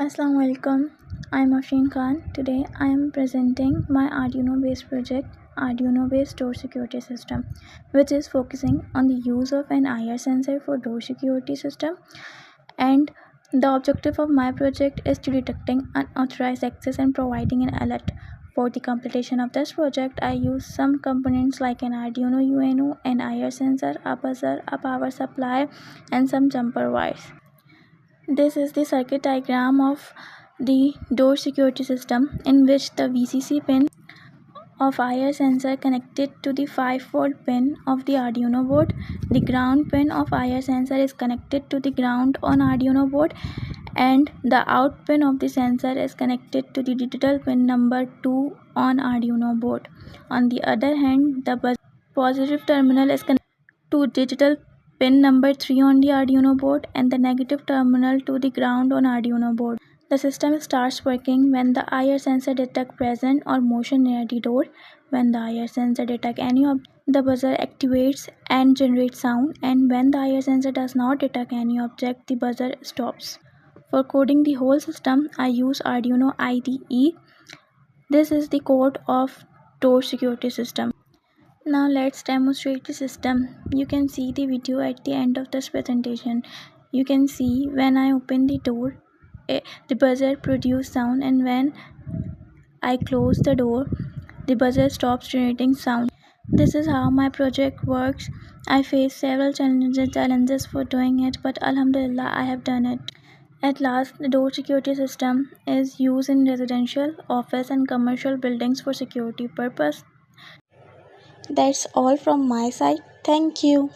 Assalamu alaikum. I'm Afsheen Khan. Today I am presenting my Arduino based project, Arduino based door security system, which is focusing on the use of an IR sensor for door security system. And the objective of my project is to detecting unauthorized access and providing an alert. For the completion of this project, I use some components like an Arduino UNO, an IR sensor, a buzzer, a power supply, and some jumper wires. This is the circuit diagram of the door security system, in which the VCC pin of IR sensor connected to the 5-volt pin of the Arduino board. The ground pin of IR sensor is connected to the ground on Arduino board, and the out pin of the sensor is connected to the digital pin number 2 on Arduino board. On the other hand, the positive terminal is connected to digital pin number 3 on the Arduino board and the negative terminal to the ground on Arduino board. The system starts working when the IR sensor detects presence or motion near the door. When the IR sensor detects any object, the buzzer activates and generates sound, and when the IR sensor does not detect any object, the buzzer stops. For coding the whole system, I use Arduino IDE. This is the code of door security system. Now let's demonstrate the system. You can see the video at the end of this presentation. You can see when I open the door, the buzzer produces sound, and when I close the door, the buzzer stops generating sound. This is how my project works. I faced several challenges for doing it, but Alhamdulillah, I have done it. At last, the door security system is used in residential, office, and commercial buildings for security purpose. That's all from my side. Thank you.